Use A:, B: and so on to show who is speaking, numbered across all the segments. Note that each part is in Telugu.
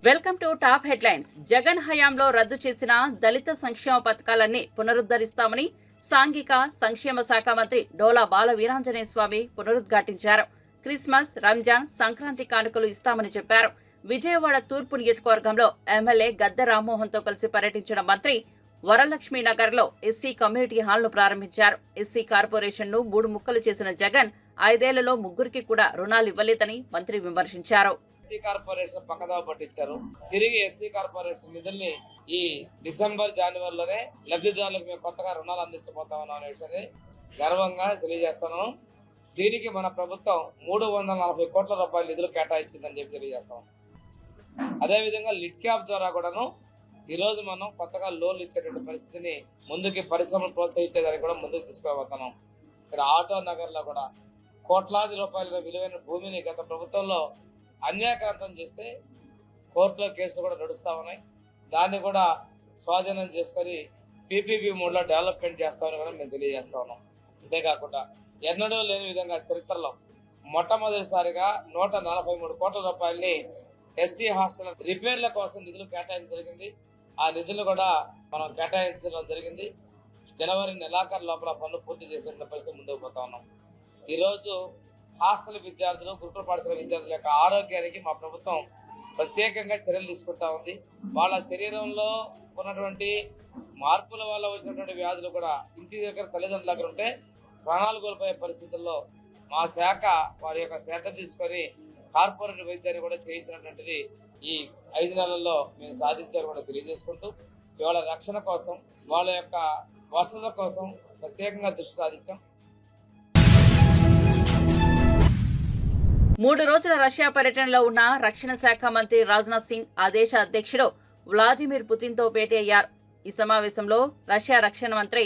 A: Welcome to top headlines. Jagan హయాంలో రద్దు చేసిన దళిత సంక్షేమ పథకాలన్నీ పునరుద్ధరిస్తామని సాంఘిక సంక్షేమ శాఖ మంత్రి డోలా బాల వీరాంజనేయ స్వామి పునరుద్ఘాటించారు. క్రిస్మస్, రంజాన్, సంక్రాంతి కానుకలు ఇస్తామని చెప్పారు. విజయవాడ తూర్పు నియోజకవర్గంలో ఎమ్మెల్యే గద్దె రామ్మోహన్తో కలిసి పర్యటించిన మంత్రి వరలక్ష్మీ నగర్ లో ఎస్సీ కమ్యూనిటీ హాల్ ను ప్రారంభించారు. ఎస్సీ కార్పొరేషన్ ను 3 ముక్కలు చేసిన జగన్ 5 ఏళ్లలో 3 కూడా రుణాలు ఇవ్వలేదని మంత్రి విమర్శించారు.
B: ఎస్సీ కార్పొరేషన్ పక్కదావ పట్టించారు. తిరిగి ఎస్సీ కార్పొరేషన్ నిధుల్ని ఈ డిసెంబర్, జనవరిలోనే లబ్ధిదారులకు మేము కొత్తగా రుణాలు అందించబోతామని అనే విషయాన్ని గర్వంగా తెలియజేస్తున్నాను. దీనికి మన ప్రభుత్వం 340 కోట్ల రూపాయల నిధులు కేటాయించిందని చెప్పి తెలియజేస్తాం. అదేవిధంగా లిడ్ క్యాప్ ద్వారా కూడాను ఈరోజు మనం కొత్తగా లోన్లు ఇచ్చేటువంటి పరిస్థితిని ముందుకి పరిశ్రమలు ప్రోత్సహించేదానికి కూడా ముందుకు తీసుకుపోతున్నాం. ఇక్కడ ఆటో నగర్లో కూడా కోట్లాది రూపాయల విలువైన భూమిని గత ప్రభుత్వంలో అన్యాయకాంతం చేస్తే కోర్టులో కేసులు కూడా నడుస్తా ఉన్నాయి. దాన్ని కూడా స్వాధీనం చేసుకొని పీపీపీ మోడ్లో డెవలప్మెంట్ చేస్తామని కూడా మేము తెలియజేస్తా ఉన్నాం. అంతేకాకుండా ఎన్నడూ లేని విధంగా చరిత్రలో మొట్టమొదటిసారిగా 143 కోట్ల రూపాయలని ఎస్సీ హాస్టల్ రిపేర్ల కోసం నిధులు కేటాయించడం జరిగింది. ఆ నిధులు కూడా మనం కేటాయించడం జరిగింది. జనవరి నెలాఖరు లోపల పనులు పూర్తి చేసే పరిస్థితి ముందుకు పోతా ఉన్నాం. ఈరోజు హాస్టల్ విద్యార్థులు, గురుకుల పాఠశాల విద్యార్థుల యొక్క ఆరోగ్యానికి మా ప్రభుత్వం ప్రత్యేకంగా చర్యలు తీసుకుంటా ఉంది. వాళ్ళ శరీరంలో ఉన్నటువంటి మార్పుల వల్ల వచ్చినటువంటి వ్యాధులు కూడా ఇంటి దగ్గర తల్లిదండ్రుల దగ్గర ఉంటే ప్రాణాలు కోల్పోయే పరిస్థితుల్లో మా శాఖ వారి యొక్క శ్రద్ధ తీసుకొని కార్పొరేట్ వైద్యాన్ని కూడా చేయించినటువంటిది ఈ 5 నెలల్లో మేము సాధించారు కూడా తెలియజేసుకుంటూ ఇవాళ రక్షణ కోసం, వాళ్ళ యొక్క వసతుల కోసం ప్రత్యేకంగా దృష్టి సాధించాం.
A: 3 రోజుల రష్యా పర్యటనలో ఉన్న రక్షణ శాఖ మంత్రి రాజ్నాథ్ సింగ్ ఆ దేశ అధ్యక్షుడు వ్లాదిమిర్ పుతిన్తో భేటీ అయ్యారు. ఈ సమావేశంలో రష్యా రక్షణ మంత్రి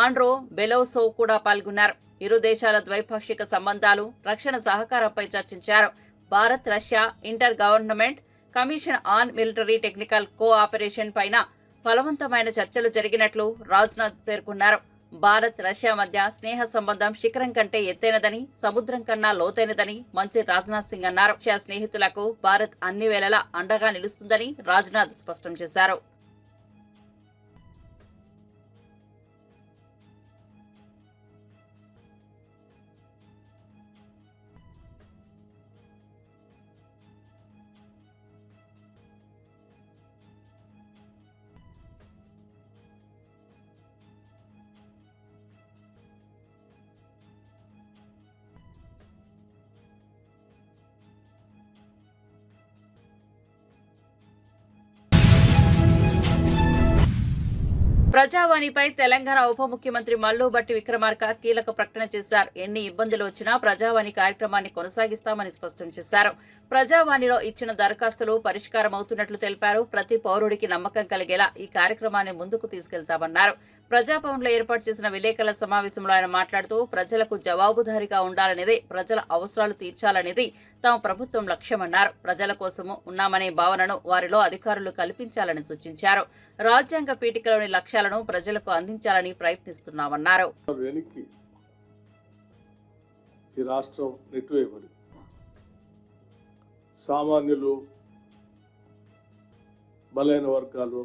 A: ఆండ్రో బెలోసోవ్ కూడా పాల్గొన్నారు. ఇరు దేశాల ద్వైపాక్షిక సంబంధాలు, రక్షణ సహకారంపై చర్చించారు. Bharat Russia inter government commission on military technical cooperation పైన ఫలవంతమైన చర్చలు జరిగినట్లు రాజ్నాథ్ పేర్కొన్నారు. భారత్ రష్యా మధ్య స్నేహ సంబంధం శిఖరం కంటే ఎత్తైనదని, సముద్రం కన్నా లోతైనదని మంత్రి రాజ్నాథ్ సింగ్ అన్నారు. రష్యా స్నేహితులకు భారత్ అన్ని వేళలా అండగా నిలుస్తుందని రాజ్నాథ్ స్పష్టం చేశారు. ప్రజావాణిపై తెలంగాణ ఉప ముఖ్యమంత్రి మల్లు భట్టి విక్రమార్క కీలక ప్రకటన చేశారు. ఎన్ని ఇబ్బందులు వచ్చినా ప్రజావాణి కార్యక్రమాన్ని కొనసాగిస్తామని స్పష్టం చేశారు. ప్రజావాణిలో ఇచ్చిన దరఖాస్తులు పరిష్కారం అవుతున్నట్లు తెలిపారు. ప్రతి పౌరుడికి నమ్మకం కలిగేలా ఈ కార్యక్రమాన్ని ముందుకు తీసుకెళ్తామన్నారు. ప్రజాభవన్లో ఏర్పాటు చేసిన విలేకరుల సమావేశంలో ఆయన మాట్లాడుతూ ప్రజలకు జవాబుదారీగా ఉండాలనేది, ప్రజల అవసరాలు తీర్చాలనేది తమ ప్రభుత్వం లక్ష్యమన్నారు. ప్రజల కోసము ఉన్నామనే భావనను వారిలో అధికారులు కల్పించాలని సూచించారు. రాజ్యాంగ పీఠికలోని లక్ష్యాలను ప్రజలకు అందించాలని ప్రయత్నిస్తున్నామన్నారు.
C: ఈ రాష్ట్రం నెట్టివేయబడి సామాన్యులు, బలైన వర్గాలు,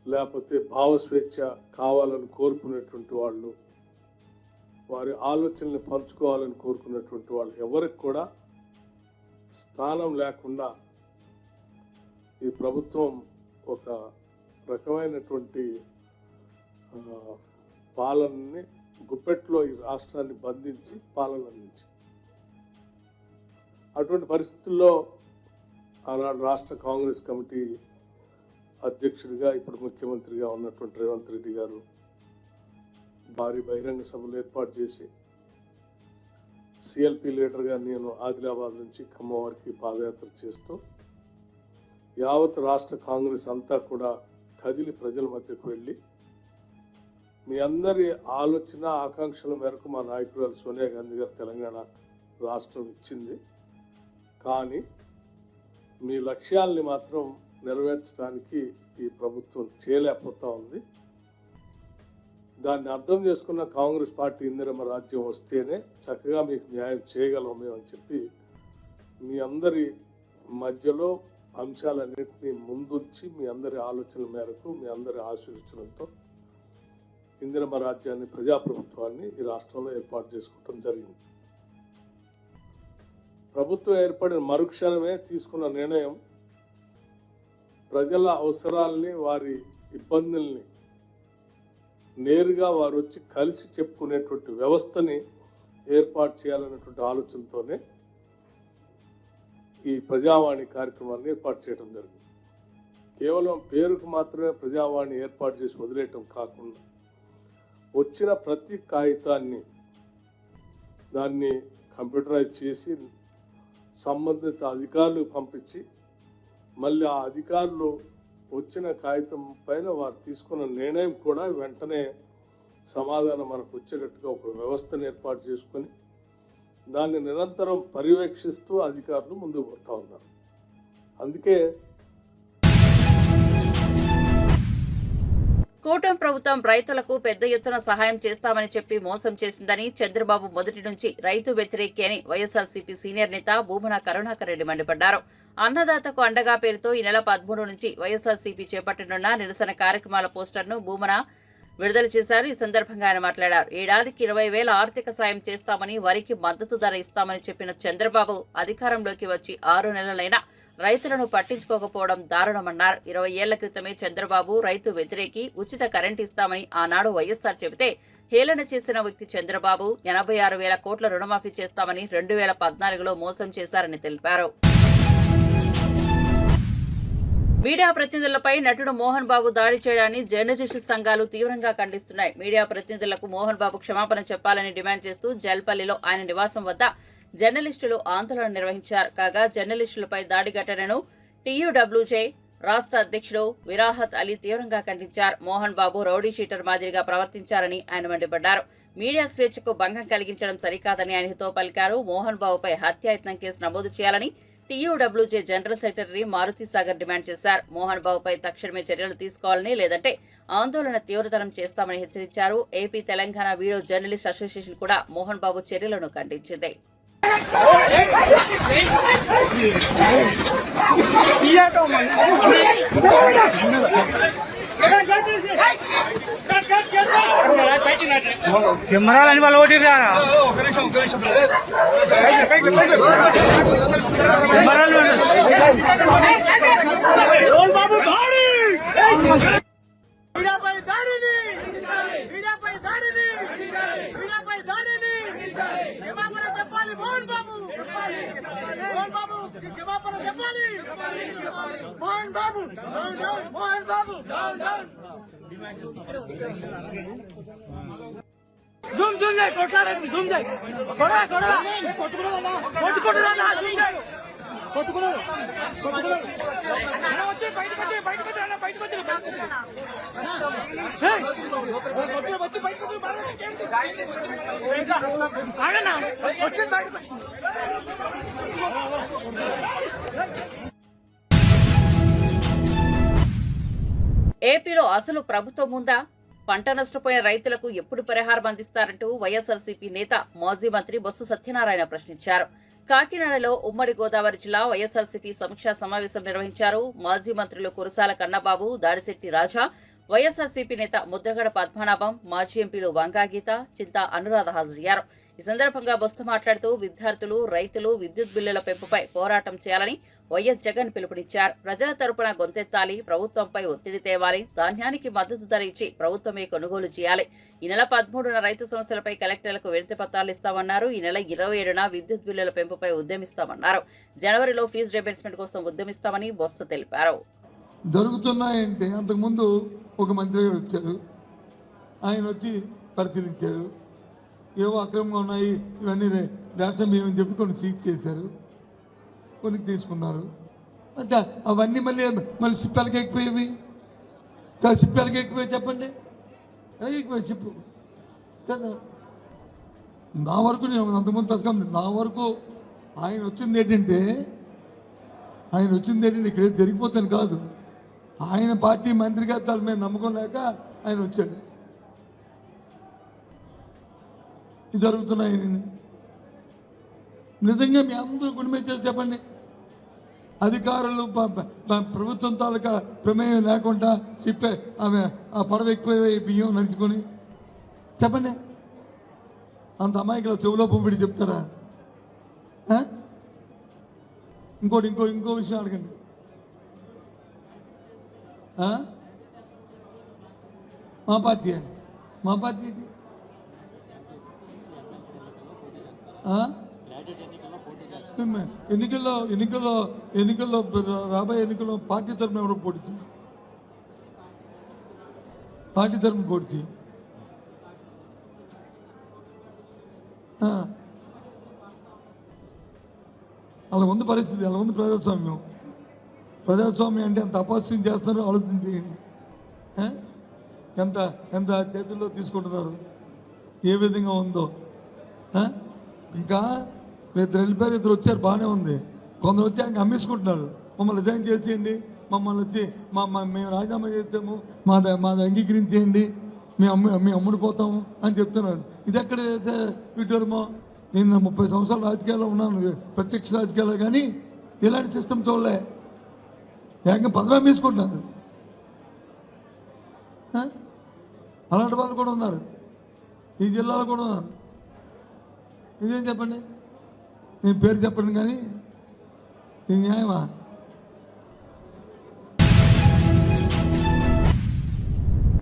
C: లేకపోతే భావస్వేచ్ఛ కావాలని కోరుకునేటువంటి వాళ్ళు, వారి ఆలోచనల్ని పంచుకోవాలని కోరుకున్నటువంటి వాళ్ళు ఎవరికి కూడా స్థానం లేకుండా ఈ ప్రభుత్వం ఒక రకమైనటువంటి పాలనని గుప్పెట్లో ఈ రాష్ట్రాన్ని బంధించి పాలన అందించి, అటువంటి పరిస్థితుల్లో ఆనాడు రాష్ట్ర కాంగ్రెస్ కమిటీ అధ్యక్షుడిగా, ఇప్పుడు ముఖ్యమంత్రిగా ఉన్నటువంటి రేవంత్ రెడ్డి గారు భారీ బహిరంగ సభలు ఏర్పాటు చేసి, సిఎల్పి లీడర్గా నేను ఆదిలాబాద్ నుంచి ఖమ్మం వరకు పాదయాత్ర చేస్తూ యావత్ రాష్ట్ర కాంగ్రెస్ అంతా కూడా కదిలి ప్రజల మధ్యకు వెళ్ళి, మీ అందరి ఆలోచన ఆకాంక్షల మేరకు మా నాయకురాలు సోనియా గాంధీ గారు తెలంగాణ రాష్ట్రం ఇచ్చింది, కానీ మీ లక్ష్యాల్ని మాత్రం నెరవేర్చడానికి ఈ ప్రభుత్వం చేయలేకపోతా ఉంది. దాన్ని అర్థం చేసుకున్న కాంగ్రెస్ పార్టీ ఇందిరమ్మ రాజ్యం వస్తేనే చక్కగా మీకు న్యాయం చేయగలం మేము అని చెప్పి మీ అందరి మధ్యలో అంశాలన్నింటినీ ముందుంచి మీ అందరి ఆలోచనల మేరకు మీ అందరి ఆశీర్వచనంతో ఇందిరమ్మ రాజ్యాన్ని ప్రజాప్రభుత్వాన్ని ఈ రాష్ట్రంలో ఏర్పాటు చేసుకోవడం జరిగింది. ప్రభుత్వం ఏర్పడిన మరుక్షణమే తీసుకున్న నిర్ణయం ప్రజల అవసరాల్ని వారి ఇబ్బందుల్ని నేరుగా వారు వచ్చి కలిసి చెప్పుకునేటువంటి వ్యవస్థని ఏర్పాటు చేయాలనేటువంటి ఆలోచనతోనే ఈ ప్రజావాణి కార్యక్రమాన్ని ఏర్పాటు చేయడం జరిగింది. కేవలం పేరుకు మాత్రమే ప్రజావాణి ఏర్పాటు చేసి వదిలేయటం కాకుండా వచ్చిన ప్రతి కాగితాన్ని దాన్ని కంప్యూటరైజ్ చేసి సంబంధిత అధికారులకు పంపించి మళ్ళీ ఆ అధికారులు వచ్చిన కాగితం పైన వారు తీసుకున్న నిర్ణయం కూడా వెంటనే సమాధానం మనకు వచ్చేటట్టుగా ఒక వ్యవస్థను ఏర్పాటు చేసుకొని దాన్ని నిరంతరం పర్యవేక్షిస్తూ అధికారులు ముందుకు పోతా ఉన్నారు. అందుకే
A: కూటమి ప్రభుత్వం రైతులకు పెద్ద ఎత్తున సహాయం చేస్తామని చెప్పి మోసం చేసిందని చంద్రబాబు మొదటి నుంచి రైతు వ్యతిరేకి అని వైఎస్ఆర్సీపీ సీనియర్ నేత భూమన కరుణాకర్ రెడ్డి మండిపడ్డారు. అన్నదాతకు అండగా పేరుతో ఈ నెల 13 నుంచి వైఎస్ఆర్సీపీ చేపట్టనున్న నిరసన కార్యక్రమాల పోస్టర్ను భూమన విడుదల చేశారు. ఈ సందర్భంగా ఆయన మాట్లాడారు. ఏడాదికి 20,000 ఆర్థిక సాయం చేస్తామని, వరికి మద్దతు ధర ఇస్తామని చెప్పిన చంద్రబాబు అధికారంలోకి వచ్చి 6 నెలలైనా రైతులను పట్టించుకోకపోవడం దారుణమన్నారు. 20 ఏళ్ల క్రితమే చంద్రబాబు రైతు వ్యతిరేకి ఉచిత కరెంట్ ఇస్తామని ఆనాడు వైఎస్ఆర్ చెబితే హేళన చేసిన వ్యక్తి చంద్రబాబు 86,000 కోట్ల రుణమాఫీ చేస్తామని 2014లో మోసం చేశారని తెలిపారు. మీడియా ప్రతినిధులపై నటుడు మోహన్ బాబు దాడి చేయడాన్ని జర్నలిస్టు సంఘాలు తీవ్రంగా ఖండిస్తున్నాయి. మీడియా ప్రతినిధులకు మోహన్ బాబు క్షమాపణ చెప్పాలని డిమాండ్ చేస్తూ జల్పల్లిలో ఆయన నివాసం వద్ద జర్నలిస్టులు ఆందోళన నిర్వహించారు. కాగా జర్నలిస్టులపై దాడి ఘటనను టీయూడబ్ల్యూజే రాష్ట్ర అధ్యక్షుడు విరాహత్ అలీ తీవ్రంగా ఖండించారు. మోహన్ బాబు రౌడీ షీటర్ మాదిరిగా ప్రవర్తించారని ఆయన మండిపడ్డారు. మీడియా స్వేచ్ఛకు భంగం కలిగించడం సరికాదని ఆయన హితవు పలికారు. మోహన్ బాబుపై హత్యాయత్నం కేసు నమోదు చేయాలని TUWJ general secretary Maruthi Sagar demand చేశారు. మోహన్ బాబుపై తక్షణమే చర్యలు తీసుకోవాలని, లేదంటే ఆందోళన తీవ్రతరం చేస్తామని హెచ్చరించారు. AP Telangana video journalist association కూడా మోహన్ బాబు చర్యలను ఖండించింది.
D: కెమెరాలని వాళ్ళు ఓటీ జూమ్ జూమ్ చేయి కొట్లాడకు జూమ్ చేయి కొడరా కొడరా కొట్టుకున్నావా కొట్టుకున్నావా జూమ్ చేయి కొట్టుకున్నావు కొట్టుకున్నావు అన్న వచ్చి బయటికి వచ్చి అన్న బయటికి వచ్చి వచ్చి బయటికి వచ్చి ఆగన్నా వచ్చి బయటకు వచ్చి
A: ఏపీలో అసలు ప్రభుత్వం ఉందా? పంట నష్టపోయిన రైతులకు ఎప్పుడు పరిహారం అందిస్తారంటూ వైఎస్ఆర్సీపీ నేత మాజీ మంత్రి బొత్స సత్యనారాయణ ప్రశ్నించారు. కాకినాడలో ఉమ్మడి గోదావరి జిల్లా వైఎస్ఆర్సీపీ సమీక్షా సమావేశం నిర్వహించారు. మాజీ మంత్రులు కురసాల కన్నబాబు, దాడిశెట్టి రాజా, వైఎస్ఆర్సీపీ నేత ముద్రగడ పద్మనాభం, మాజీ ఎంపీలు వంగాగీత, చింతా అనురాధ హాజరయ్యారు. ఈ సందర్భంగా బొత్స మాట్లాడుతూ విద్యార్థులు, రైతులు విద్యుత్ బిల్లుల పెంపుపై పోరాటం చేయాలని వైఎస్ జగన్ పిలుపునిచ్చారు. ప్రజల తరపున గొంతెత్తాలి, ప్రభుత్వంపై ఒత్తిడి తేవాలి, ధాన్యానికి మద్దతు ధర ఇచ్చి ప్రభుత్వమే కొనుగోలు చేయాలి. ఈ నెల 13న రైతు సమస్యలపై కలెక్టర్లకు వినతి పత్రాలు ఇస్తామన్నారు. ఈ నెల 27న విద్యుత్ బిల్లుల పెంపుపై ఉద్యమిస్తామన్నారు. జనవరిలో ఫీజు రియంబర్స్మెంట్ కోసం ఉద్యమిస్తామని బొత్స తెలిపారు.
E: జరుగుతున్నాయంటే అంతకుముందు ఒక మంత్రి గారు వచ్చారు, ఆయన వచ్చి పరిశీలించారు. ఏవో అక్రమంగా ఉన్నాయి ఇవన్నీ రాష్ట్రం ఏమని చెప్పి కొన్ని సీజ్ చేశారు, కొన్ని తీసుకున్నారు. అంటే అవన్నీ మళ్ళీ సిప్పాలకి ఎక్కిపోయేవి కదా, సిప్పాలకి ఎక్కిపోయి చెప్పండి, ఎక్కిపోయి చెప్పు కదా. నా వరకు నేను అంతకుముందు ప్రశ్న నా వరకు ఆయన వచ్చింది ఏంటంటే ఇక్కడ జరిగిపోతాను కాదు, ఆయన పార్టీ మంత్రిగా దాని మీద నమ్మకం లేక ఆయన వచ్చాడు. ఇది జరుగుతున్నాయి. నిజంగా మీ అందరూ గుండె మీద చేసి చెప్పండి, అధికారులు ప్రభుత్వం తాలూకా ప్రమేయం లేకుండా చెప్పే ఆమె ఆ పడవ ఎక్కువ బియ్యం నడుచుకొని చెప్పండి. అంత అమాయకులు చెవులో పంపిడి చెప్తారా? ఇంకోటి ఇంకో విషయం అడగండి. మా పార్టీ ఏంటి? ఎన్నికల్లో రాబోయే ఎన్నికల్లో పార్టీ తరఫున ఎవరు పోటీ చేయాలి? పార్టీ తరఫున పోటీ చేయాలి. అలా ఉంది పరిస్థితి, అలా ఉంది ప్రజాస్వామ్యం అంటే ఎంత అపహాస్యం చేస్తున్నారో ఆలోచన చేయండి. ఎంత చేతుల్లో తీసుకుంటున్నారు, ఏ విధంగా ఉందో. ఇంకా ఇద్దరు వెళ్ళిపోయారు, ఇద్దరు వచ్చారు, బాగానే ఉంది. కొందరు వచ్చి ఆయన అమ్మేసుకుంటున్నారు. మమ్మల్ని రిజైన్ చేసేయండి, మమ్మల్ని వచ్చి మేము రాజీనామా చేస్తాము, మాది అంగీకరించేయండి, మేము అమ్ముడిపోతాము అని చెప్తున్నారు. ఇది ఎక్కడ చేసే విడ్డూరమో. నేను 30 సంవత్సరాలు రాజకీయాల్లో ఉన్నాను, ప్రత్యక్ష రాజకీయాల్లో, కానీ ఇలాంటి సిస్టమ్ చూడలే. ఏకంగా పదవి అమ్మేసుకుంటున్నారు. అలాంటి వాళ్ళు కూడా ఉన్నారు, ఈ జిల్లాలో కూడా ఉన్నారు. ఇదేం చెప్పండి, నేను పేరు చెప్పండి, కానీ ఇది న్యాయమా?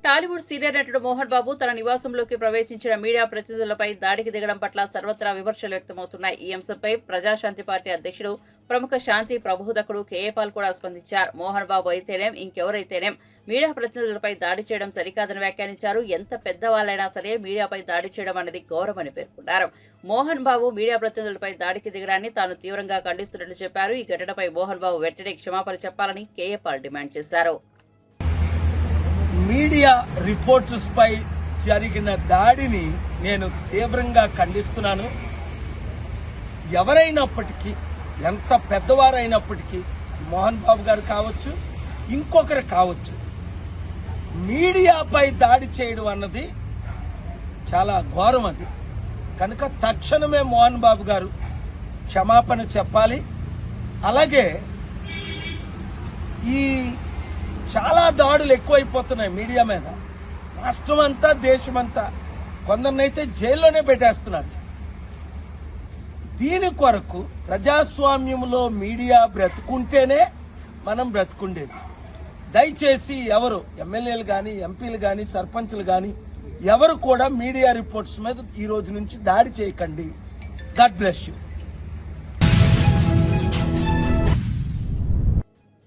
A: టాలీవుడ్ సీనియర్ నటుడు మోహన్ బాబు తన నివాసంలోకి ప్రవేశించిన మీడియా ప్రతినిధులపై దాడికి దిగడం పట్ల సర్వత్రా విమర్శలు వ్యక్తమవుతున్నాయి. ఈ అంశంపై ప్రజాశాంతి పార్టీ అధ్యక్షుడు, ప్రముఖ శాంతి ప్రబోధకుడు కేఏ పాల్ కూడా స్పందించారు. మోహన్ బాబు అయితేనేం, ఇంకెవరైతేనేం మీడియా ప్రతినిధులపై దాడి చేయడం సరికాదని వ్యాఖ్యానించారు. ఎంత పెద్దవాళ్లైనా సరే మీడియాపై దాడి చేయడం అనేది గౌరవమని పేర్కొన్నారు. మోహన్ బాబు మీడియా ప్రతినిధులపై దాడికి దిగడాన్ని తాను తీవ్రంగా ఖండిస్తున్నట్లు చెప్పారు. ఈ ఘటనపై మోహన్ బాబు వెంటనే క్షమాపణ చెప్పాలని కేఏ పాల్ డిమాండ్ చేశారు.
D: మీడియా రిపోర్టర్స్ పై జరిగిన దాడిని నేను తీవ్రంగా ఖండిస్తున్నాను. ఎవరైనప్పటికీ, ఎంత పెద్దవారైనప్పటికీ, మోహన్ బాబు గారు కావచ్చు, ఇంకొకరు కావచ్చు, మీడియాపై దాడి చేయడం అన్నది చాలా ఘోరం. అది కనుక తక్షణమే మోహన్ బాబు గారు క్షమాపణ చెప్పాలి. అలాగే ఈ చాలా దాడులు ఎక్కువైపోతున్నాయి మీడియా మీద, రాష్ట్రం అంతా, దేశమంతా. కొందరినైతే జైల్లోనే పెట్టేస్తున్నారు. దీని కొరకు ప్రజాస్వామ్యంలో మీడియా బ్రతుకుంటేనే మనం బ్రతుకుండేది. దయచేసి ఎవరు ఎమ్మెల్యేలు కానీ, ఎంపీలు కానీ, సర్పంచ్లు కానీ ఎవరు కూడా మీడియా రిపోర్ట్స్ మీద ఈ రోజు నుంచి దాడి చేయకండి. God bless you.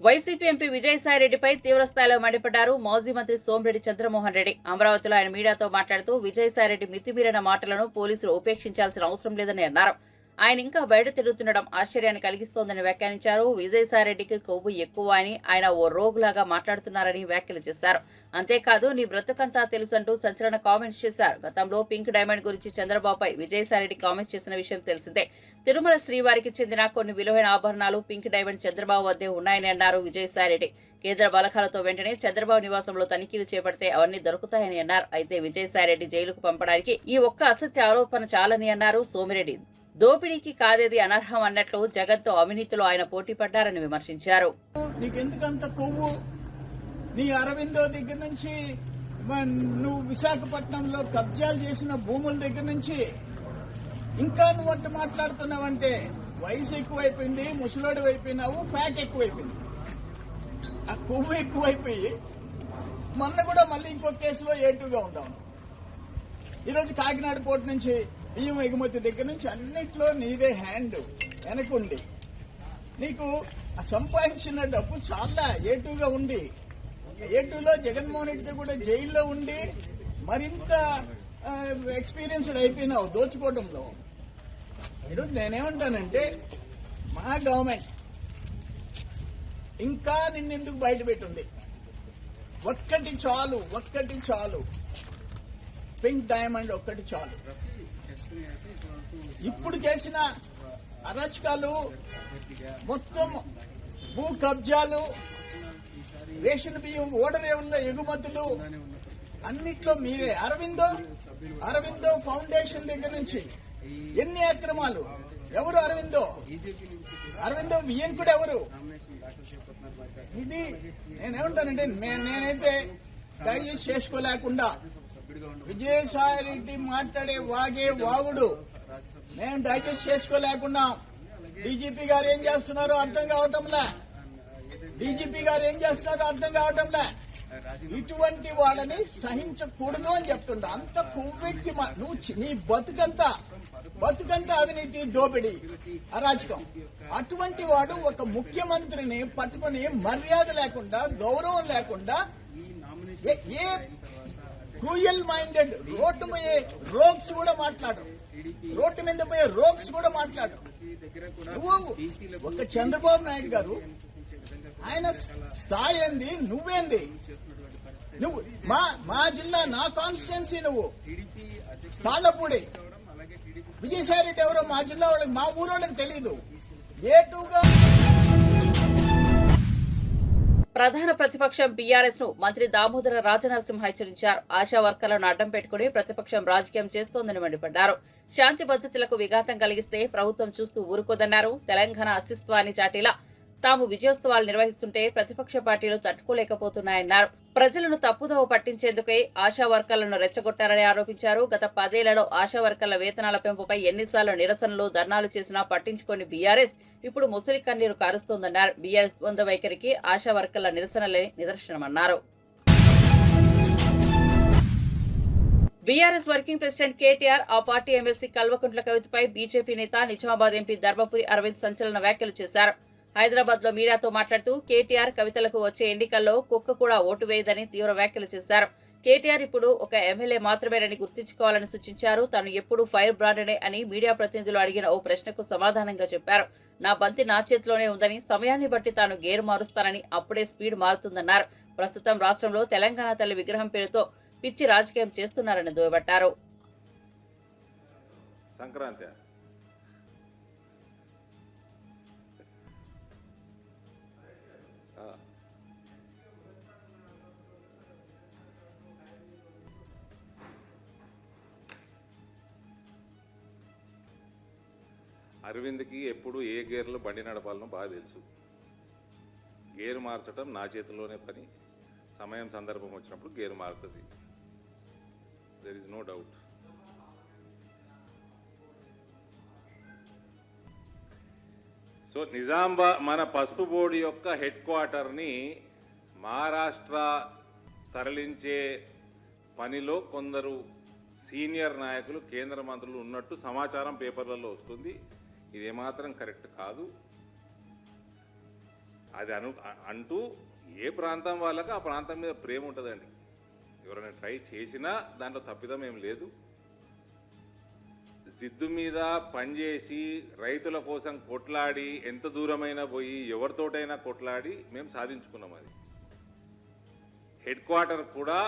A: YCP MP విజయసాయిరెడ్డిపై తీవ్రస్థాయిలో మండిపడ్డారు మాజీ మంత్రి సోమిరెడ్డి చంద్రమోహన్ రెడ్డి. అమరావతిలో ఆయన మీడియాతో మాట్లాడుతూ విజయసాయిరెడ్డి మితిమీరిన మాటలను పోలీసులు ఉపేక్షించాల్సిన అవసరం లేదని అన్నారు. ఆయన ఇంకా బయట తిరుగుతుండడం ఆశ్చర్యాన్ని కలిగిస్తోందని వ్యాఖ్యానించారు. విజయసాయిరెడ్డికి కొవ్వు ఎక్కువ అని, ఆయన ఓ రోగులాగా మాట్లాడుతున్నారని వ్యాఖ్యలు చేశారు. అంతేకాదు, నీ బ్రతుకంతా తెలుసంటూ సంచలన కామెంట్స్ చేశారు. గతంలో పింక్ డైమండ్ గురించి చంద్రబాబుపై విజయసాయిరెడ్డి కామెంట్స్ చేసిన విషయం తెలిసిందే. తిరుమల శ్రీవారికి చెందిన కొన్ని విలువైన ఆభరణాలు పింక్ డైమండ్ చంద్రబాబు వద్దే ఉన్నాయని అన్నారు విజయసాయిరెడ్డి. కేంద్ర బలగాలతో వెంటనే చంద్రబాబు నివాసంలో తనిఖీలు చేపడితే అవన్నీ దొరుకుతాయని అన్నారు. అయితే విజయసాయిరెడ్డి జైలుకు పంపడానికి ఈ ఒక్క అసత్య ఆరోపణ చాలని అన్నారు సోమిరెడ్డి. దోపిడీకి కాదేది అనర్హం అన్నట్లు జగన్తో అవినీతిలో ఆయన పోటీ పడ్డారని విమర్శించారు.
F: నీకెందుకంత కొవ్వు? నీ అరవిందో దగ్గర నుంచి, నువ్వు విశాఖపట్నంలో కబ్జాలు చేసిన భూముల దగ్గర నుంచి ఇంకా నువ్వు అట్లా మాట్లాడుతున్నావంటే వయసు ఎక్కువైపోయింది, ముసలోడు అయిపోయినావు, ఫ్యాట్ ఎక్కువైపోయింది. ఆ కొవ్వు ఎక్కువైపోయి మొన్న కూడా మళ్ళీ ఇంకో కేసులో ఏటుగా ఉంటావు. ఈరోజు కాకినాడ పోర్టు నుంచి బియ్యం ఎగుమతి దగ్గర నుంచి అన్నిట్లో నీదే హ్యాండ్ వెనకుండి నీకు సంపాదించిన డబ్బు చాలా ఏటుగా ఉండి, ఏటులో జగన్మోహన్ రెడ్డితో కూడా జైల్లో ఉండి మరింత ఎక్స్పీరియన్స్డ్ అయిపోయినావు దోచుకోవడంలో. ఈరోజు నేనేమంటానంటే, మా గవర్నమెంట్ ఇంకా నిన్నెందుకు బయట పెట్టింది? ఒక్కటి చాలు, పింక్ డైమండ్ ఒక్కటి చాలు. ఇప్పుడు చేసిన అరాచకాలు మొత్తం, భూ కబ్జాలు, రేషన్ బియ్యం ఓడరేవుల్లో ఎగుమతులు, అన్నిట్లో మీరే. అరవిందో ఫౌండేషన్ దగ్గర నుంచి ఎన్ని అక్రమాలు, ఎవరు అరవిందో? అరవిందో వియ్యంకుడు ఎవరు? ఇది నేనేమంటానంటే నేనైతే డైజెస్ట్ చేసుకోలేకుండా విజయసాయి రెడ్డి మాట్లాడే వాగుడు మేము డైజెస్ట్ చేసుకోలేకున్నాం. డీజీపీ గారు ఏం చేస్తున్నారో అర్థం కావటంలే. ఇటువంటి వాళ్ళని సహించకూడదు అని చెప్తుండ. అంత కొవ్వెక్కి నువ్వు నీ బతుకంతా అవినీతి, దోపిడీ, అరాచకం. అటువంటి వాడు ఒక ముఖ్యమంత్రిని పట్టుకుని మర్యాద లేకుండా, గౌరవం లేకుండా, ఏ క్రూయల్ మైండెడ్ రోడ్డు పోయే రోగ్స్ కూడా మాట్లాడరు. రోడ్డు మీద పోయే రోగ్స్ కూడా మాట్లాడరు. నువ్వు ఒక చంద్రబాబు నాయుడు గారు, ఆయన స్థాయి ఏంది, నువ్వేంది? నువ్వు మా జిల్లా, నా కాన్స్టిట్యున్సీ, నువ్వు తాళ్లపూడి. విజయసాయి రెడ్డి ఎవరో మా జిల్లా వాళ్ళకి, మా ఊరోళ్ళకి తెలియదు. ఏటుగా
A: ప్రధాన ప్రతిపక్షం బీఆర్ఎస్ ను మంత్రి దామోదర రాజనరసింహ హెచ్చరించారు. ఆశా వర్కర్లను అడ్డం పెట్టుకుని ప్రతిపక్షం రాజకీయం చేస్తోందని మండిపడ్డారు. శాంతి భద్రతలకు విఘాతం కలిగిస్తే ప్రభుత్వం చూస్తూ ఊరుకోదన్నారు. తెలంగాణ అస్తిత్వాన్ని చాటిలా తాము విజయోత్సవాలు నిర్వహిస్తుంటే ప్రతిపక్ష పార్టీలు తట్టుకోలేకపోతున్నాయన్నారు. ప్రజలను తప్పుదోవ పట్టించేందుకే ఆశా వర్కర్లను రెచ్చగొట్టారని ఆరోపించారు. గత 10 ఏళ్లలో ఆశా వర్కర్ల వేతనాల పెంపుపై ఎన్నిసార్లు నిరసనలు, ధర్నాలు చేసినా పట్టించుకోని బీఆర్ఎస్ ఇప్పుడు ముసలి కన్నీరు కారుస్తోందన్నారు. బీఆర్ఎస్ ద్వంద్వ వైఖరికి ఆశా వర్కర్ల నిరసనలే నిదర్శనమన్నారు. బీఆర్ఎస్ వర్కింగ్ ప్రెసిడెంట్ కేటీఆర్, ఆ పార్టీ ఎమ్మెల్సీ కల్వకుంట్ల కవితపై బీజేపీ నేత నిజామాబాద్ ఎంపీ ధర్మపురి అరవింద్ సంచలన వ్యాఖ్యలు చేశారు. హైదరాబాద్ లో మీడియాతో మాట్లాడుతూ కేటీఆర్ కవితలకు వచ్చే ఎన్నికల్లో కుక్క కూడా ఓటు వేయదని తీవ్ర వ్యాఖ్యలు చేశారు. కేటీఆర్ ఇప్పుడు ఒక ఎమ్మెల్యే మాత్రమేనని గుర్తుంచుకోవాలని సూచించారు. తాను ఎప్పుడూ ఫైర్ బ్రాండ్నే అని మీడియా ప్రతినిధులు అడిగిన ఓ ప్రశ్నకు సమాధానంగా చెప్పారు. నా బంతి నా చేతిలోనే ఉందని, సమయాన్ని బట్టి తాను గేరు మారుస్తానని, అప్పుడే స్పీడ్ మారుతుందన్నారు. ప్రస్తుతం రాష్ట్రంలో తెలంగాణ తల్లి విగ్రహం పేరుతో పిచ్చి రాజకీయం చేస్తున్నారని దుయ్యబట్టారు.
G: సంక్రాంతి అరవింద్కి ఎప్పుడు ఏ గేర్లో బండి నడపాలనో బాగా తెలుసు. గేరు మార్చడం నా చేతిలోనే పని. సమయం సందర్భం వచ్చినప్పుడు గేరు మారుతుంది. There is no doubt. So మన పసుపు బోర్డు యొక్క హెడ్ క్వార్టర్ని మహారాష్ట్ర తరలించే పనిలో కొందరు సీనియర్ నాయకులు, కేంద్ర మంత్రులు ఉన్నట్టు సమాచారం పేపర్లలో వస్తుంది. ఇది ఏమాత్రం కరెక్ట్ కాదు. అది అంటూ ఏ ప్రాంతం వాళ్ళకి ఆ ప్రాంతం మీద ప్రేమ ఉంటుందండి. ఎవరైనా ట్రై చేసినా దాంట్లో తప్పిదం ఏం లేదు. జిద్దు మీద పనిచేసి రైతుల కోసం కొట్లాడి, ఎంత దూరమైనా పోయి ఎవరితోటైనా కొట్లాడి మేము సాధించుకున్నాం. అది హెడ్ క్వార్టర్ కూడా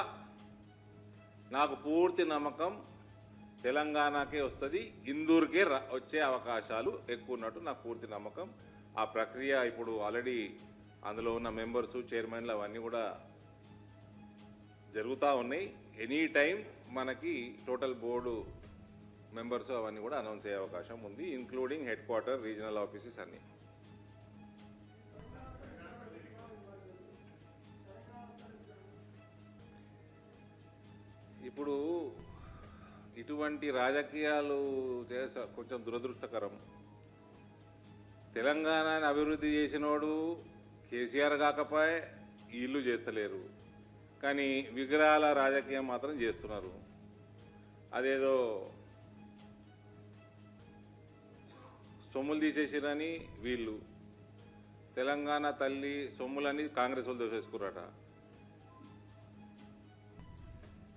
G: నాకు పూర్తి నమ్మకం తెలంగాణకే వస్తుంది, ఇందూరుకే వచ్చే అవకాశాలు ఎక్కువ ఉన్నట్టు నాకు పూర్తి నమ్మకం. ఆ ప్రక్రియ ఇప్పుడు ఆల్రెడీ అందులో ఉన్న మెంబర్సు, చైర్మన్లు అవన్నీ కూడా జరుగుతూ ఉన్నాయి. ఎనీ టైం మనకి టోటల్ బోర్డు మెంబర్స్ అవన్నీ కూడా అనౌన్స్ అయ్యే అవకాశం ఉంది, including head quarter, regional offices అన్నీ. ఇప్పుడు ఇటువంటి రాజకీయాలు కొంచెం దురదృష్టకరం. తెలంగాణని అభివృద్ధి చేసినోడు కేసీఆర్ కాకపోయే వీళ్ళు చేస్తలేరు, కానీ విగ్రహాల రాజకీయం మాత్రం చేస్తున్నారు. అదేదో సొమ్ములు తీసేసిరని వీళ్ళు, తెలంగాణ తల్లి సొమ్ములని కాంగ్రెస్ వాళ్ళు దోసేసుకున్నారట.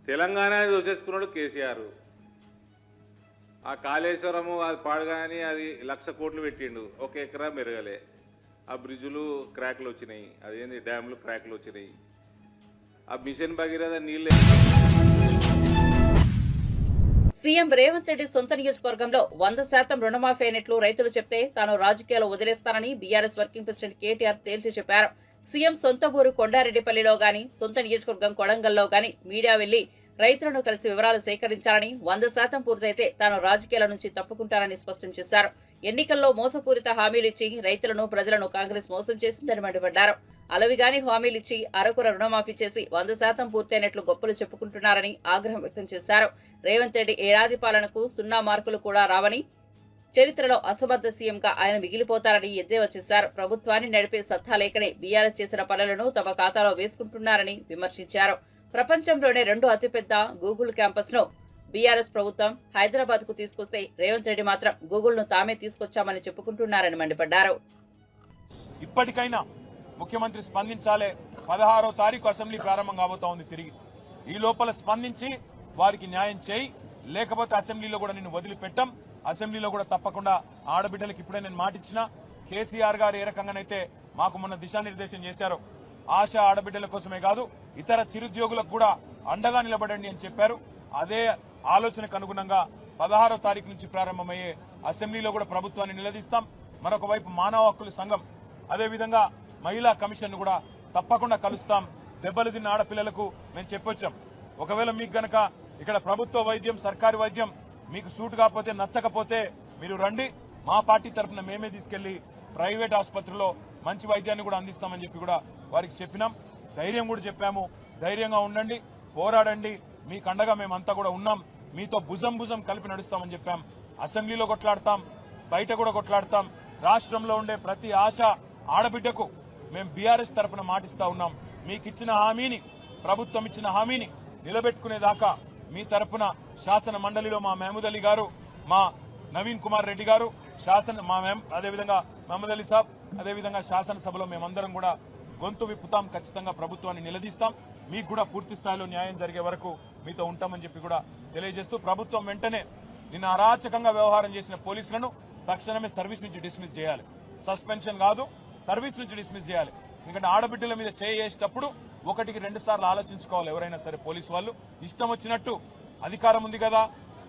G: తెలంగాణ దోసేసుకున్నాడు కేసీఆర్. ఆ కాళేశ్వరము అది పాడుగాని అది 1,00,000 కోట్లు పెట్టిండు, 1 ఎకరా మెరగలే. ఆ బ్రిడ్జులు క్రాక్లు వచ్చినాయి, అదేంది డ్యాములు క్రాక్లు వచ్చినాయి. ఆ మిషన్ భగీరథ నీళ్ళే.
A: సీఎం రేవంత్ రెడ్డి సొంత నియోజకవర్గంలో 100% రుణమాఫీ అయినట్లు రైతులు చెప్తే తాను రాజకీయాలు వదిలేస్తానని బీఆర్ఎస్ వర్కింగ్ ప్రెసిడెంట్ కేటీఆర్ తేల్చి చెప్పారు. సీఎం సొంత ఊరు కొండారెడ్డిపల్లిలో గాని, సొంత నియోజకవర్గం కొడంగల్లో గాని మీడియా వెళ్లి రైతులను కలిసి వివరాలు సేకరించాలని 100% పూర్తయితే తాను రాజకీయాల నుంచి తప్పుకుంటానని స్పష్టం చేశారు. ఎన్నికల్లో మోసపూరిత హామీలిచ్చి రైతులను ప్రజలను కాంగ్రెస్ మోసం చేసిందని మండిపడ్డారు. అలవిగాని హామీలిచ్చి అరకుర రుణమాఫీ చేసి 100% పూర్తయినట్లు గొప్పలు చెప్పుకుంటున్నారని ఆగ్రహం వ్యక్తం చేశారు. రేవంత్ రెడ్డి ఏడాది పాలనకు 0 మార్కులు కూడా రావని, చరిత్రలో అసమర్థ సీఎంగా ఆయన మిగిలిపోతారని ఎద్దేవా చేశారు. ప్రభుత్వాన్ని నడిపే సత్తా లేకనే బీఆర్ఎస్ చేసిన పనులను తమ ఖాతాలో వేసుకుంటున్నారని విమర్శించారు. ప్రపంచంలోనే 2 అతిపెద్ద గూగుల్ క్యాంపస్ ను బీఆర్ఎస్ ప్రభుత్వం హైదరాబాద్ కు తీసుకొస్తే రేవంత్ రెడ్డి మాత్రం గూగుల్ ను తామే తీసుకొచ్చామని చెప్పుకుంటున్నారని మండిపడ్డారు.
D: ఇప్పటికైనా ముఖ్యమంత్రి స్పందించాలే. 16వ తారీఖు అసెంబ్లీ ప్రారంభం కాబోతా ఉంది. తిరిగి ఈ లోపల స్పందించి వారికి న్యాయం చేయి, లేకపోతే అసెంబ్లీలో కూడా నిన్ను వదిలిపెట్టాం. అసెంబ్లీలో కూడా తప్పకుండా ఆడబిడ్డలకు ఇప్పుడే నేను మాటిచ్చిన. కేసీఆర్ గారు ఏ రకంగానైతే మాకు మొన్న దిశానిర్దేశం చేశారో, ఆశ ఆడబిడ్డల కోసమే కాదు ఇతర చిరుద్యోగులకు కూడా అండగా నిలబడండి అని చెప్పారు. అదే ఆలోచనకు అనుగుణంగా 16వ తారీఖు నుంచి ప్రారంభమయ్యే అసెంబ్లీలో కూడా ప్రభుత్వాన్ని నిలదీస్తాం. మరొక వైపు మానవ హక్కుల సంఘం, అదేవిధంగా మహిళా కమిషన్ కూడా తప్పకుండా కలుస్తాం. దెబ్బలు తిన్న ఆడపిల్లలకు మేము చెప్పొచ్చాం, ఒకవేళ మీకు గనక ఇక్కడ ప్రభుత్వ వైద్యం, సర్కారీ వైద్యం మీకు సూట్ కాకపోతే, నచ్చకపోతే మీరు రండి, మా పార్టీ తరఫున మేమే తీసుకెళ్లి ప్రైవేట్ ఆసుపత్రిలో మంచి వైద్యాన్ని కూడా అందిస్తామని చెప్పి కూడా వారికి చెప్పినాం. ధైర్యం కూడా చెప్పాము, ధైర్యంగా ఉండండి, పోరాడండి, మీకు అండగా మేమంతా కూడా ఉన్నాం, మీతో భుజం కలిపి నడుస్తామని చెప్పాం. అసెంబ్లీలో కొట్లాడతాం, బయట కూడా కొట్లాడతాం. రాష్ట్రంలో ఉండే ప్రతి ఆశ ఆడబిడ్డకు మేము బీఆర్ఎస్ తరఫున మాటిస్తా ఉన్నాం. మీకు ఇచ్చిన హామీని, ప్రభుత్వం ఇచ్చిన హామీని నిలబెట్టుకునేదాకా మీ తరఫున శాసన మండలిలో మా మహమూద్ అలీ గారు, మా నవీన్ కుమార్ రెడ్డి గారు, అదేవిధంగా మహమూద్ అలీ సాబ్, అదేవిధంగా శాసనసభలో మేమందరం కూడా గొంతు విప్పుతాం. ఖచ్చితంగా ప్రభుత్వాన్ని నిలదీస్తాం. మీకు కూడా పూర్తి స్థాయిలో న్యాయం జరిగే వరకు మీతో ఉంటామని చెప్పి కూడా తెలియజేస్తూ, ప్రభుత్వం వెంటనే నిన్న అరాచకంగా వ్యవహారం చేసిన పోలీసులను తక్షణమే సర్వీస్ నుంచి డిస్మిస్ చేయాలి. సస్పెన్షన్ కాదు, సర్వీస్ నుంచి డిస్మిస్ చేయాలి. ఎందుకంటే ఆడబిడ్డల మీద చేసేటప్పుడు 1-2 సార్లు ఆలోచించుకోవాలి. ఎవరైనా సరే పోలీసు వాళ్ళు ఇష్టం వచ్చినట్టు, అధికారం ఉంది కదా,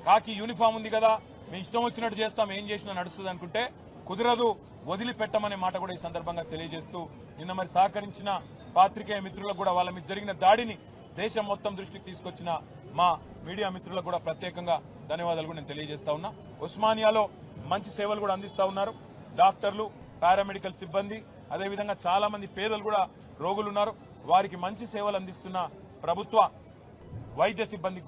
D: కాకి యూనిఫామ్ ఉంది కదా, మేము ఇష్టం వచ్చినట్టు చేస్తాం, ఏం చేసినా నడుస్తుంది అనుకుంటే కుదరదు, వదిలిపెట్టమనే మాట కూడా ఈ సందర్భంగా తెలియజేస్తూ, నిన్న మరి సహకరించిన పాత్రికేయ మిత్రులకు కూడా, వాళ్ళ మీద జరిగిన దాడిని దేశం మొత్తం దృష్టికి తీసుకొచ్చిన మా మీడియా మిత్రులకు కూడా ప్రత్యేకంగా ధన్యవాదాలు కూడా నేను తెలియజేస్తా ఉన్నా. ఉస్మానియాలో మంచి సేవలు కూడా అందిస్తా ఉన్నారు. డాక్టర్లు, పారామెడికల్ సిబ్బంది, అదేవిధంగా చాలా మంది పేదలు కూడా రోగులు ఉన్నారు. వారికి మంచి సేవలు అందిస్తున్న ప్రభుత్వ వైద్య సిబ్బంది.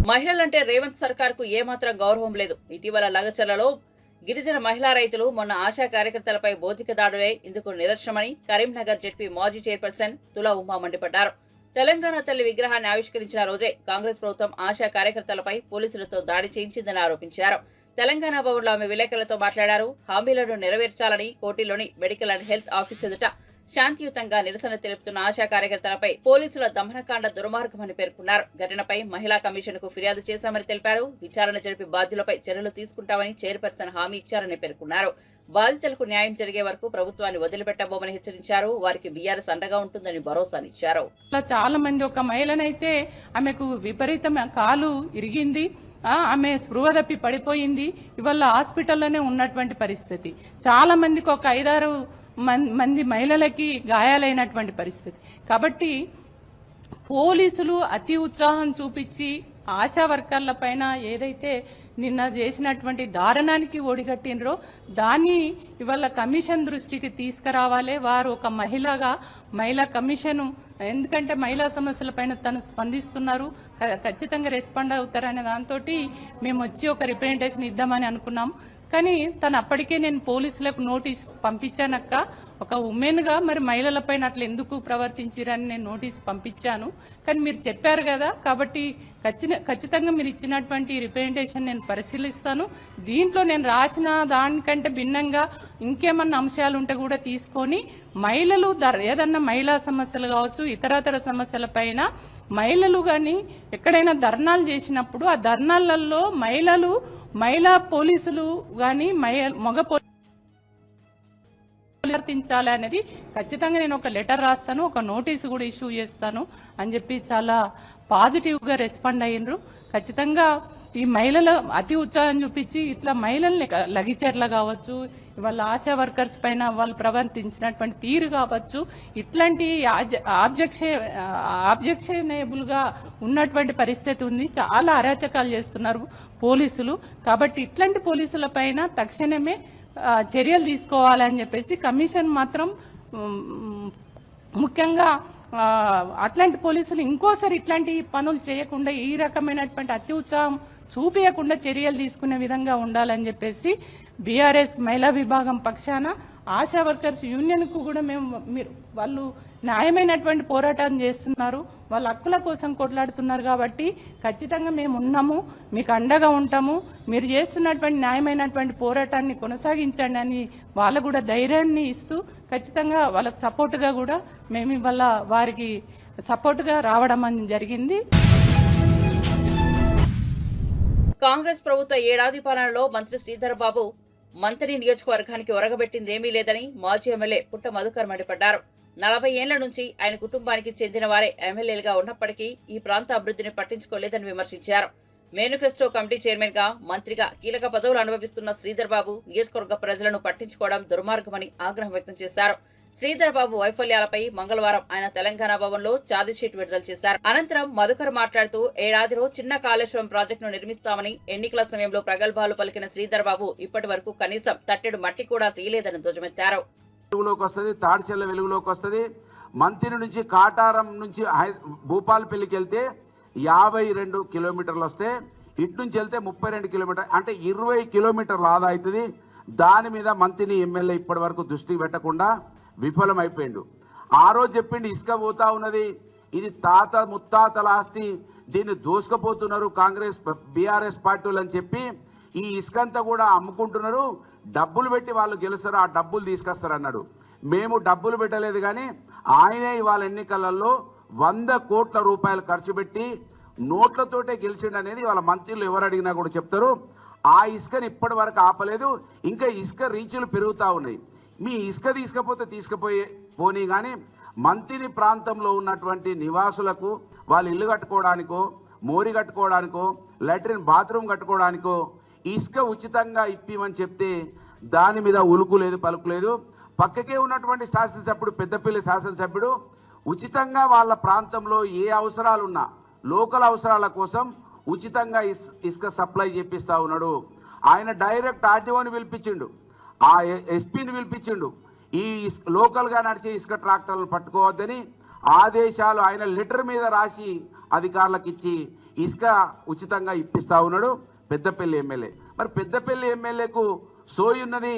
A: మహిళలంటే రేవంత్ సర్కార్ కు ఏమాత్రం గౌరవం లేదు. ఇటీవల లగచర్లలో గిరిజన మహిళా రైతులు మొన్న ఆశా కార్యకర్తలపై భౌతిక దాడులే ఇందుకు నిదర్శనమని కరీంనగర్ జెడ్పీ మాజీ చైర్పర్సన్ తులా ఉమా మండిపడ్డారు. తెలంగాణ తల్లి విగ్రహాన్ని ఆవిష్కరించిన రోజే కాంగ్రెస్ ప్రభుత్వం ఆశా కార్యకర్తలపై పోలీసులతో దాడి చేయించిందని ఆరోపించారు. తెలంగాణ భవన్లో ఆమె విలేకరులతో మాట్లాడారు. హామీలను నెరవేర్చాలని కోటిలోని మెడికల్ అండ్ హెల్త్ ఆఫీస్ ఎదుట శాంతియుతంగా నిరసన తెలుపుతున్న ఆశా కార్యకర్తలపై పోలీసుల దమనకాండ దుర్మార్గమని పేర్కొన్నారు. ఘటనపై మహిళా కమిషన్ కు ఫిర్యాదు చేశామని తెలిపారు. విచారణ జరిపి బాధ్యులపై చర్యలు తీసుకుంటామని చైర్పర్సన్ హామీ ఇచ్చారని పేర్కొన్నారు. బాధితులకు న్యాయం జరిగే వరకు ప్రభుత్వాన్ని వదిలిపెట్టబోమని హెచ్చరించారు. వారికి బీఆర్ఎస్ అండగా ఉంటుందని భరోసానిచ్చారు.
H: చాలా మంది, ఒక మహిళనైతే ఆమెకు విపరీతం కాలు ఇరిగింది, ఆమె స్పృహ తప్పి పడిపోయింది. ఇవాళ హాస్పిటల్లోనే ఉన్నటువంటి పరిస్థితి. చాలా మందికి, ఒక 5-6 మంది మహిళలకి గాయాలైనటువంటి పరిస్థితి. కాబట్టి పోలీసులు అతి ఉత్సాహం చూపించి ఆశా వర్కర్ల పైన ఏదైతే నిన్న చేసినటువంటి దారుణానికి ఒడిగట్టినరో దాన్ని ఇవాళ కమిషన్ దృష్టికి తీసుకురావాలి. వారు ఒక మహిళగా, మహిళా కమిషన్, ఎందుకంటే మహిళా సమస్యల పైన తను స్పందిస్తున్నారు, ఖచ్చితంగా రెస్పాండ్ అవుతారనే దాంతో మేము వచ్చి ఒక రిప్రజెంటేషన్ ఇద్దామని అనుకున్నాం. కానీ తను అప్పటికే నేను పోలీసులకు నోటీస్ పంపించానక్క, ఒక ఉమెన్ గా మరి మహిళలపైన అట్లా ఎందుకు ప్రవర్తించారని నేను నోటీస్ పంపించాను. కానీ మీరు చెప్పారు కదా, కాబట్టి ఖచ్చితంగా మీరు ఇచ్చినటువంటి రిప్రజెంటేషన్ నేను పరిశీలిస్తాను. దీంట్లో నేను రాసిన దానికంటే భిన్నంగా ఇంకేమన్నా అంశాలు ఉంటే కూడా తీసుకొని మహిళలు ఏదన్నా మహిళా సమస్యలు కావచ్చు, ఇతరతర సమస్యల పైన మహిళలు కానీ ఎక్కడైనా ధర్నాలు చేసినప్పుడు ఆ ధర్నాలలో మహిళా పోలీసులు కానీ మగ ప్రవర్తించాలి అనేది ఖచ్చితంగా నేను ఒక లెటర్ రాస్తాను, ఒక నోటీసు కూడా ఇష్యూ చేస్తాను అని చెప్పి చాలా పాజిటివ్ గా రెస్పాండ్ అయ్యిండ్రు. ఖచ్చితంగా ఈ మహిళలు అతి ఉత్సాహం చూపించి ఇట్లా మహిళల్ని లగిచర్ల కావచ్చు, వాళ్ళ ఆశా వర్కర్స్ పైన వాళ్ళు ప్రవర్తించినటువంటి తీరు కావచ్చు, ఇట్లాంటి ఆబ్జెక్షనబుల్ గా ఉన్నటువంటి పరిస్థితి ఉంది. చాలా అరాచకాలు చేస్తున్నారు పోలీసులు. కాబట్టి ఇట్లాంటి పోలీసుల పైన తక్షణమే చర్యలు తీసుకోవాలని చెప్పేసి కమిషన్ మాత్రం ముఖ్యంగా అట్లాంటి పోలీసులు ఇంకోసారి ఇట్లాంటి పనులు చేయకుండా, ఈ రకమైనటువంటి అతి ఉత్సాహం చూపించకుండా చర్యలు తీసుకునే విధంగా ఉండాలని చెప్పేసి బీఆర్ఎస్ మహిళా విభాగం పక్షాన ఆశా వర్కర్స్ యూనియన్ కు కూడా వాళ్ళు న్యాయమైనటువంటి పోరాటం చేస్తున్నారు, వాళ్ళ హక్కుల కోసం కొట్లాడుతున్నారు. కాబట్టి ఖచ్చితంగా మేము ఉన్నాము, మీకు అండగా ఉంటాము, మీరు చేస్తున్నటువంటి న్యాయమైనటువంటి పోరాటాన్ని కొనసాగించండి అని వాళ్ళకు కూడా ధైర్యాన్ని ఇస్తూ ఖచ్చితంగా వాళ్ళకు సపోర్టుగా కూడా మేము ఇవాళ వారికి సపోర్టుగా రావడం జరిగింది.
A: కాంగ్రెస్ ప్రభుత్వ ఏడాది పాలనలో మంత్రి శ్రీధర్ బాబు మంత్రి నియోజకవర్గానికి ఒరగబెట్టిందేమీ లేదని మాజీ ఎమ్మెల్యే పుట్ట మధుకర్ మండిపడ్డారు. 40 ఏళ్ల నుంచి ఆయన కుటుంబానికి చెందిన వారే ఎమ్మెల్యేలుగా ఉన్నప్పటికీ ఈ ప్రాంత అభివృద్ధిని పట్టించుకోలేదని విమర్శించారు. మేనిఫెస్టో కమిటీ చైర్మన్ గా, మంత్రిగా కీలక పదవులు అనుభవిస్తున్న శ్రీధర్ బాబు నియోజకవర్గ ప్రజలను పట్టించుకోవడం దుర్మార్గమని ఆగ్రహం వ్యక్తం చేశారు. శ్రీధర్ బాబు వైఫల్యాలపై మంగళవారం ఆయన తెలంగాణ భవన్లో ఛార్జిషీట్ విడుదల చేశారు. అనంతరం మధుకర్ మాట్లాడుతూ ఏడాదిలో చిన్న కాళేశ్వరం ప్రాజెక్టును నిర్మిస్తామని ఎన్నికల సమయంలో ప్రగల్భాలు పలికిన శ్రీధర్ బాబు ఇప్పటి వరకు కనీసం తట్టెడు మట్టి కూడా తీయలేదని ధ్వజమెత్తారు.
I: వెలుగులోకి వస్తుంది, తాడిచెల్ల వెలుగులోకి వస్తుంది. మంత్రి నుంచి కాటారం నుంచి భూపాలపల్లికి వెళ్తే 52 కిలోమీటర్లు వస్తే, ఇటు నుంచి వెళ్తే 32 కిలోమీటర్, అంటే 20 కిలోమీటర్లు ఆదా అవుతుంది. దాని మీద మంత్రిని ఎమ్మెల్యే ఇప్పటి వరకు దృష్టి పెట్టకుండా విఫలమైపోయిండు. ఆ రోజు చెప్పిండు ఇసుక పోతా ఉన్నది, ఇది తాత ముత్తాతల ఆస్తి, దీన్ని దోసుకపోతున్నారు కాంగ్రెస్ బీఆర్ఎస్ పార్టీలు అని చెప్పి ఈ ఇసుకంతా కూడా అమ్ముకుంటున్నారు, డబ్బులు పెట్టి వాళ్ళు గెలుస్తారు, ఆ డబ్బులు తీసుకొస్తారు అన్నాడు. మేము డబ్బులు పెట్టలేదు, కానీ ఆయనే ఇవాళ ఎన్నికలలో 100 కోట్ల రూపాయలు ఖర్చు పెట్టి నోట్లతోటే గెలిచిండు అనేది వాళ్ళ మంత్రులు ఎవరు అడిగినా కూడా చెప్తారు. ఆ ఇసుకని ఇప్పటి వరకు ఆపలేదు, ఇంకా ఇసుక రీచులు పెరుగుతూ ఉన్నాయి. మీ ఇసుక తీసుకుపోని కానీ మంత్రి ప్రాంతంలో ఉన్నటువంటి నివాసులకు వాళ్ళు ఇల్లు కట్టుకోవడానికో, మోరి కట్టుకోవడానికో, లాట్రిన్ బాత్రూమ్ కట్టుకోవడానికో ఇసుక ఉచితంగా ఇప్పిమని చెప్తే దాని మీద ఉలుకు లేదు, పలుకు లేదు. పక్కకే ఉన్నటువంటి శాసనసభ్యుడు, పెద్దపల్లి శాసనసభ్యుడు ఉచితంగా వాళ్ళ ప్రాంతంలో ఏ అవసరాలున్నా లోకల్ అవసరాల కోసం ఉచితంగా ఇసుక సప్లై చేపిస్తూ ఉన్నాడు. ఆయన డైరెక్ట్ ఆర్టీఓని పిలిపించిండు, ఆ ఎస్పీని పిలిపించిండు. ఈ లోకల్గా నడిచే ఇసుక ట్రాక్టర్లను పట్టుకోవద్దని ఆదేశాలు ఆయన లెటర్ మీద రాసి అధికారులకు ఇచ్చి ఇసుక ఉచితంగా ఇప్పిస్తూ ఉన్నాడు పెద్దపల్లి ఎమ్మెల్యే. మరి పెద్దపల్లి ఎమ్మెల్యేకు సోయి ఉన్నది,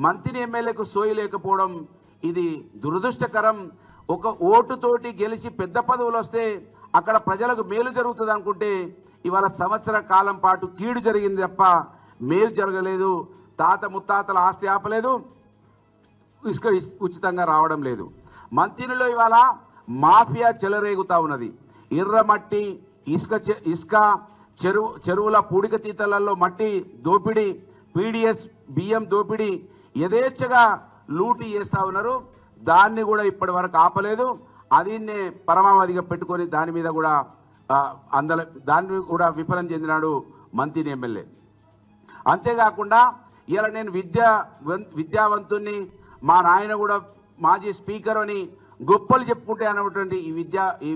I: మంత్రి ఎమ్మెల్యేకు సోయి లేకపోవడం ఇది దురదృష్టకరం. ఒక ఓటుతోటి గెలిచి పెద్ద పదవులు వస్తే అక్కడ ప్రజలకు మేలు జరుగుతుంది అనుకుంటే ఇవాళ సంవత్సర కాలం పాటు కీడు జరిగింది తప్ప మేలు జరగలేదు. తాత ముత్తాతల ఆస్తి ఆపలేదు, ఇసుక ఉచితంగా రావడం లేదు. మంత్రిలో ఇవాళ మాఫియా చెలరేగుతా ఉన్నది. ఎర్రమట్టి, ఇసుక చెరువుల పూడిక తీతలలో మట్టి దోపిడీ, పీడిఎస్ బియ్యం దోపిడీ యథేచ్ఛగా లూటీ చేస్తూ ఉన్నారు. దాన్ని కూడా ఇప్పటి వరకు ఆపలేదు. అదిన్నే పరమావధిగా పెట్టుకొని దాని మీద కూడా దాన్ని కూడా విఫలం చెందినాడు మంత్రి ఎమ్మెల్యే. అంతేకాకుండా ఇలా నేను విద్యావంతుణ్ణి, మా నాయన కూడా మాజీ స్పీకర్ అని గొప్పలు చెప్పుకుంటే అన్నటువంటి ఈ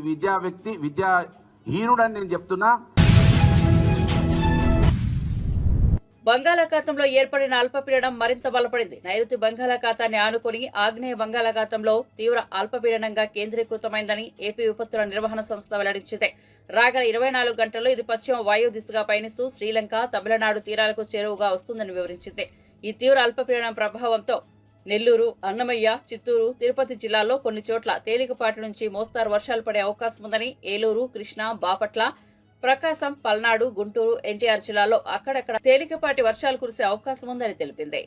I: విద్యాహీనుడని నేను చెప్తున్నా.
A: బంగాళాఖాతంలో ఏర్పడిన అల్పపీడనం మరింత బలపడింది. నైరుతి బంగాళాఖాతాన్ని ఆనుకుని ఆగ్నేయ బంగాళాఖాతంలో తీవ్ర అల్పపీడనంగా కేంద్రీకృతమైందని ఏపీ విపత్తుల నిర్వహణ సంస్థ వెల్లడించింది. రాగల 24 గంటల్లో ఇది పశ్చిమ వాయు దిశగా పయనిస్తూ శ్రీలంక, తమిళనాడు తీరాలకు చేరువగా వస్తుందని వివరించింది. ఈ తీవ్ర అల్పపీడనం ప్రభావంతో నెల్లూరు, అన్నమయ్య, చిత్తూరు, తిరుపతి జిల్లాల్లో కొన్ని చోట్ల తేలికపాటి నుంచి మోస్తారు వర్షాలు పడే అవకాశం ఉందని ఏలూరు, కృష్ణా, బాపట్ల, ప్రకాశం, పల్నాడు, గుంటూరు, ఎన్టీఆర్ జిల్లాలో అక్కడక్కడ తేలికపాటి వర్షాలు కురిసే అవకాశం ఉందని తెలిపింది.